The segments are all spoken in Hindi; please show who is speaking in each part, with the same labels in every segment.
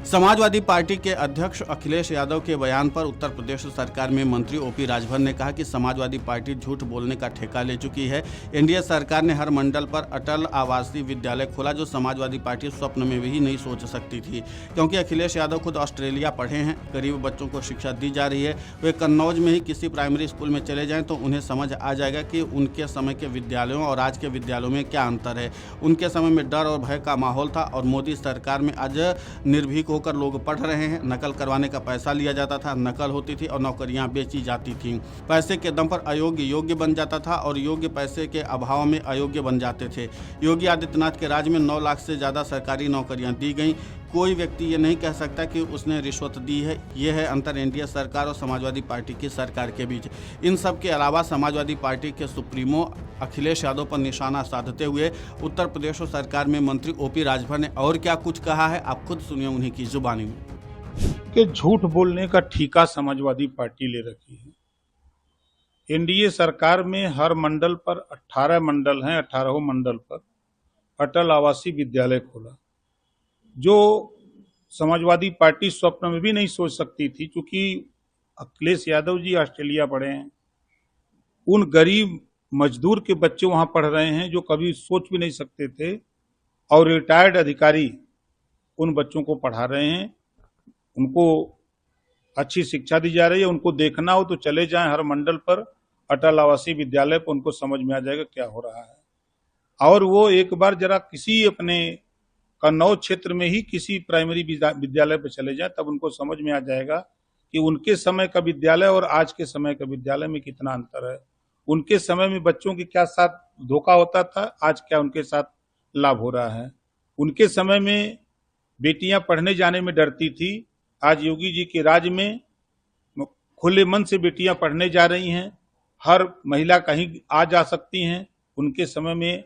Speaker 1: समाजवादी पार्टी के अध्यक्ष अखिलेश यादव के बयान पर उत्तर प्रदेश सरकार में मंत्री ओपी राजभर ने कहा कि समाजवादी पार्टी झूठ बोलने का ठेका ले चुकी है। एनडीए सरकार ने हर मंडल पर अटल आवासीय विद्यालय खोला, जो समाजवादी पार्टी स्वप्न में भी नहीं सोच सकती थी। क्योंकि अखिलेश यादव खुद ऑस्ट्रेलिया पढ़े हैं, गरीब बच्चों को शिक्षा दी जा रही है। वे कन्नौज में ही किसी प्राइमरी स्कूल में चले जाएं तो उन्हें समझ आ जाएगा कि उनके समय के विद्यालयों और आज के विद्यालयों में क्या अंतर है। उनके समय में डर और भय का माहौल था और मोदी सरकार में आज निर्भीक होकर लोग पढ़ रहे हैं। नकल करवाने का पैसा लिया जाता था, नकल होती थी और नौकरियां बेची जाती थीं। पैसे के दम पर अयोग्य योग्य बन जाता था और योग्य पैसे के अभाव में अयोग्य बन जाते थे। योगी आदित्यनाथ के राज में 9 लाख से ज़्यादा सरकारी नौकरियां दी गईं। कोई व्यक्ति ये नहीं कह सकता कि उसने रिश्वत दी है। ये है अंतर एनडीए सरकार और समाजवादी पार्टी की सरकार के बीच। इन सब के अलावा समाजवादी पार्टी के सुप्रीमो अखिलेश यादव पर निशाना साधते हुए उत्तर प्रदेश सरकार में मंत्री ओपी राजभर ने और क्या कुछ कहा है, आप खुद सुनिए उन्हीं की जुबानी में।
Speaker 2: कि झूठ बोलने का ठेका समाजवादी पार्टी ले रखी है। एनडीए सरकार में हर मंडल पर 18 मंडल हैं, 18 मंडल पर अटल आवासीय विद्यालय खोला, जो समाजवादी पार्टी स्वप्न में भी नहीं सोच सकती थी। क्योंकि अखिलेश यादव जी ऑस्ट्रेलिया पढ़े हैं, उन गरीब मजदूर के बच्चे वहां पढ़ रहे हैं जो कभी सोच भी नहीं सकते थे, और रिटायर्ड अधिकारी उन बच्चों को पढ़ा रहे हैं। उनको अच्छी शिक्षा दी जा रही है। उनको देखना हो तो चले जाएं हर मंडल पर अटल आवासीय विद्यालय पर, उनको समझ में आ जाएगा क्या हो रहा है। और वो एक बार जरा किसी अपने कन्नौज क्षेत्र में ही किसी प्राइमरी विद्यालय पर चले जाएं, तब उनको समझ में आ जाएगा कि उनके समय का विद्यालय और आज के समय का विद्यालय में कितना अंतर है। उनके समय में बच्चों के क्या साथ धोखा होता था, आज क्या उनके साथ लाभ हो रहा है। उनके समय में बेटियां पढ़ने जाने में डरती थी, आज योगी जी के राज में खुले मन से बेटियां पढ़ने जा रही हैं। हर महिला कहीं आ जा सकती हैं। उनके समय में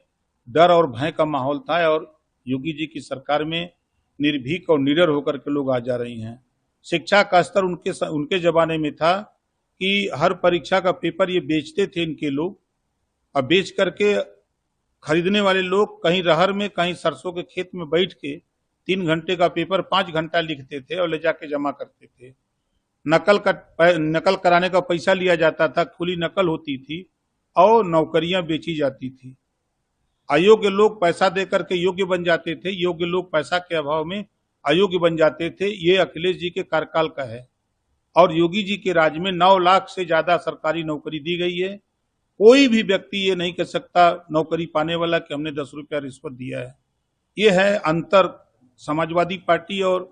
Speaker 2: डर और भय का माहौल था, और योगी जी की सरकार में निर्भीक और निडर होकर के लोग आ जा रही हैं। शिक्षा का स्तर उनके जमाने में था कि हर परीक्षा का पेपर ये बेचते थे इनके लोग, और बेच करके खरीदने वाले लोग कहीं रहर में कहीं सरसों के खेत में बैठ के 3 घंटे का पेपर 5 घंटा लिखते थे और ले जाके जमा करते थे। नकल कराने का पैसा लिया जाता था, खुली नकल होती थी और नौकरियां बेची जाती थी। अयोग्य लोग पैसा दे करके योग्य बन जाते थे, योग्य लोग पैसा के अभाव में अयोग्य बन जाते थे। ये अखिलेश जी के कार्यकाल का है। और योगी जी के राज में 9 लाख से ज्यादा सरकारी नौकरी दी गई है। कोई भी व्यक्ति ये नहीं कह सकता नौकरी पाने वाला कि हमने 10 रुपया रिश्वत दिया है। ये है अंतर समाजवादी पार्टी और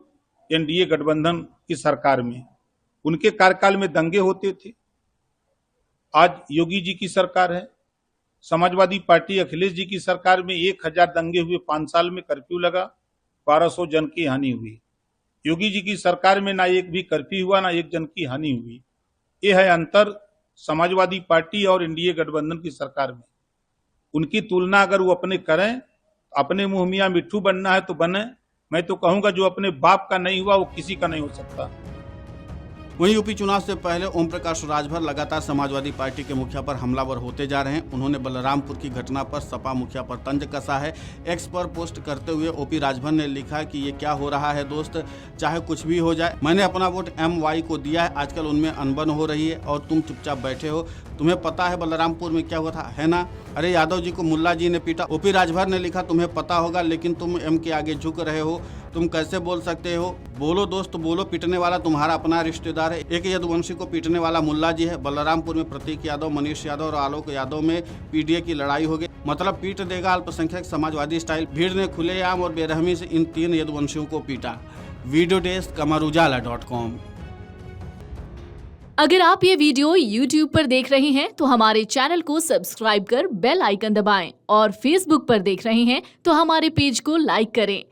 Speaker 2: एनडीए गठबंधन की सरकार में। उनके कार्यकाल में दंगे होते थे, आज योगी जी की सरकार है। समाजवादी पार्टी अखिलेश जी की सरकार में 1000 दंगे हुए, 5 साल में कर्फ्यू लगा, 1200 जन की हानि हुई। योगी जी की सरकार में ना एक भी कर्फ्यू हुआ, ना एक जन की हानि हुई। ये है अंतर समाजवादी पार्टी और एनडीए गठबंधन की सरकार में। उनकी तुलना अगर वो अपने करें, अपने मुंह मियां मिट्ठू बनना है तो बने। मैं तो कहूंगा जो अपने बाप का नहीं हुआ वो किसी का नहीं हो सकता।
Speaker 1: वहीं यूपी चुनाव से पहले ओम प्रकाश राजभर लगातार समाजवादी पार्टी के मुखिया पर हमलावर होते जा रहे हैं। उन्होंने बलरामपुर की घटना पर सपा मुखिया पर तंज कसा है। एक्स पर पोस्ट करते हुए ओपी राजभर ने लिखा कि ये क्या हो रहा है दोस्त, चाहे कुछ भी हो जाए, मैंने अपना वोट MY को दिया है। आजकल उनमें अनबन हो रही है और तुम चुपचाप बैठे हो। तुम्हें पता है बलरामपुर में क्या हुआ था, है ना? अरे यादव जी को मुल्ला जी ने पीटा। ओपी राजभर ने लिखा तुम्हें पता होगा, लेकिन तुम M के आगे झुक रहे हो। तुम कैसे बोल सकते हो? बोलो दोस्त बोलो, पीटने वाला तुम्हारा अपना रिश्तेदार है। एक यदुवंशी को पीटने वाला मुल्ला जी है। बलरामपुर में प्रतीक यादव, मनीष यादव और आलोक यादव में PDA की लड़ाई हो गई। मतलब पीट देगा अल्पसंख्यक समाजवादी स्टाइल। भीड़ ने खुलेआम और बेरहमी से इन 3 यदुवंशियों को पीटा। वीडियो डेस्क अमरउजाला.com।
Speaker 3: अगर आप ये वीडियो YouTube पर देख रहे हैं तो हमारे चैनल को सब्सक्राइब कर बेल आइकन दबाएं, और Facebook पर देख रहे हैं तो हमारे पेज को लाइक करें।